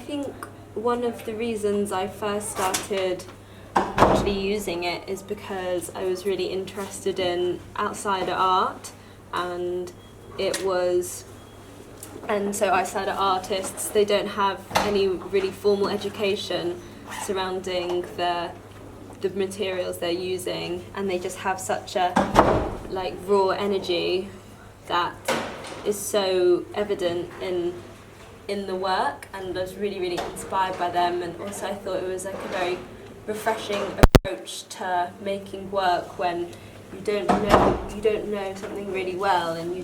think one of the reasons I first started actually using it is because I was really interested in outsider art, and so outsider artists, they don't have any really formal education surrounding the materials they're using, and they just have such a raw energy that is so evident in the work, and I was really, really inspired by them. And also I thought it was a very refreshing approach to making work when you don't know something really well, and you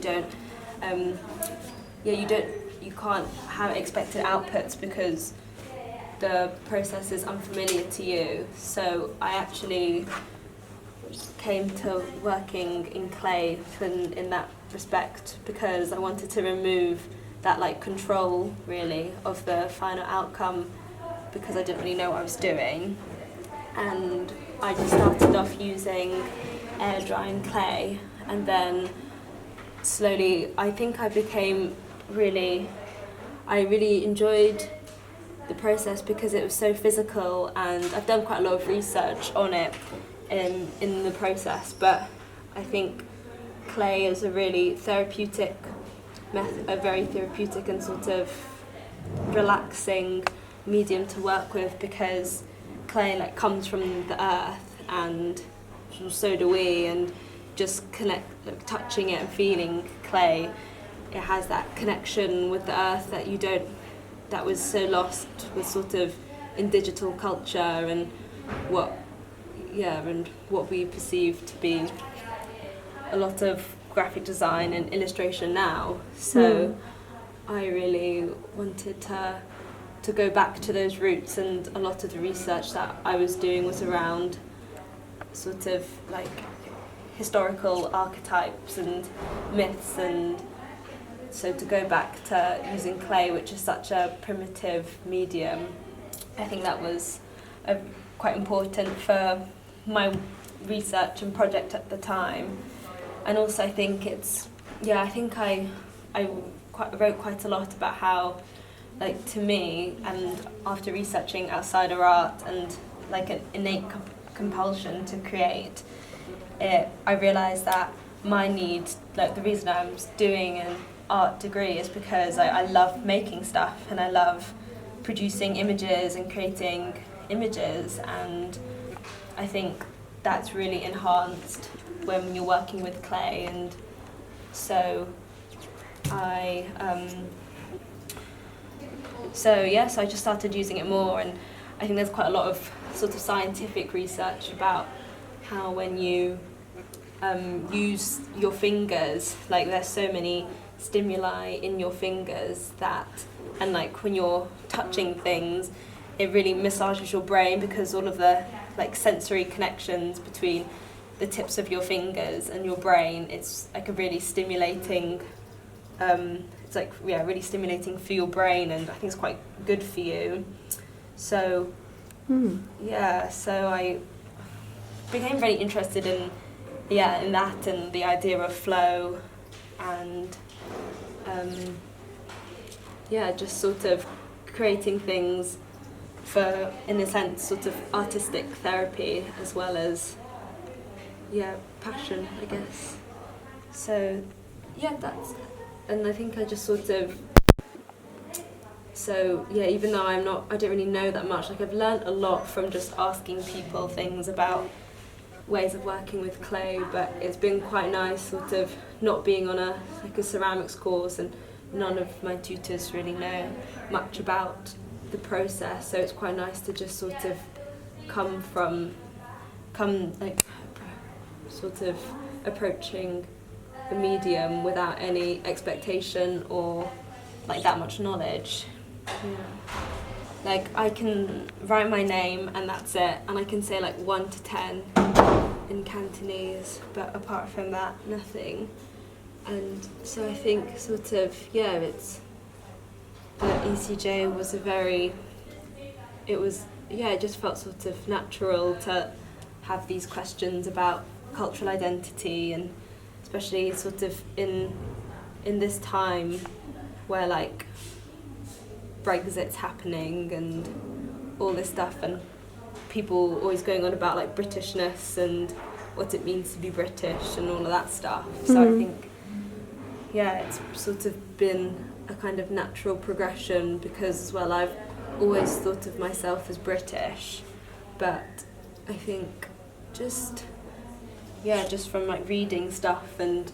can't have expected outputs because the process is unfamiliar to you. So I actually came to working in clay in that respect, because I wanted to remove that control really of the final outcome, because I didn't really know what I was doing. And I just started off using air drying clay, and then slowly I think I really enjoyed the process because it was so physical, and I've done quite a lot of research on it in the process, but I think clay is a really therapeutic method, a very therapeutic and sort of relaxing medium to work with, because clay comes from the earth, and so do we, and just touching it and feeling clay, it has that connection with the earth that was so lost with sort of in digital culture and what we perceive to be a lot of graphic design and illustration now. So I really wanted to go back to those roots, and a lot of the research that I was doing was around sort of historical archetypes and myths, and so to go back to using clay, which is such a primitive medium, I think that was quite important for my research and project at the time. And also I think I wrote quite a lot about how, to me, and after researching outsider art and an innate compulsion to create, I realised that my need, the reason I'm doing an art degree is because I love making stuff, and I love producing images and creating images, and I think that's really enhanced when you're working with clay. And so I just started using it more, and I think there's quite a lot of sort of scientific research about how when you use your fingers, there's so many stimuli in your fingers and when you're touching things, it really massages your brain, because all of the sensory connections between the tips of your fingers and your brain, it's a really stimulating, really stimulating for your brain, and I think it's quite good for you. So so I became very interested in that, and the idea of flow, and just sort of creating things for, in a sense, sort of artistic therapy as well as passion, I guess. So and I think I just sort of, even though I don't really know that much, I've learned a lot from just asking people things about ways of working with clay, but it's been quite nice sort of not being on a ceramics course, and none of my tutors really know much about the process, so it's quite nice to just sort of come sort of approaching the medium without any expectation or that much knowledge. I can write my name and that's it, and I can say 1 to 10 in Cantonese, but apart from that, nothing. And so I think sort of, it's the ECJ was it just felt sort of natural to have these questions about cultural identity, and especially sort of in this time where Brexit's happening and all this stuff, and people always going on about like Britishness and what it means to be British and all of that stuff. So I think, yeah, it's sort of been a kind of natural progression, because as well I've always thought of myself as British, but I think just from like reading stuff and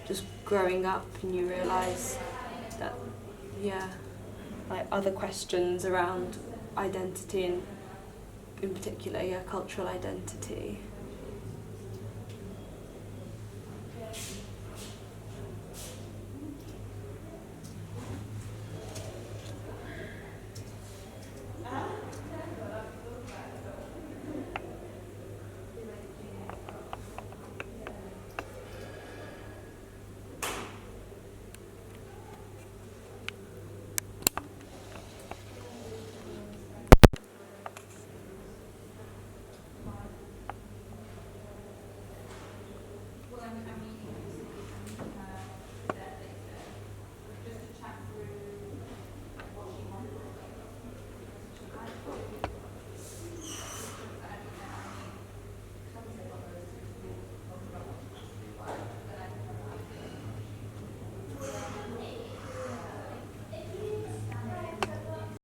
just growing up, and you realise that, like other questions around identity, and in particular, cultural identity,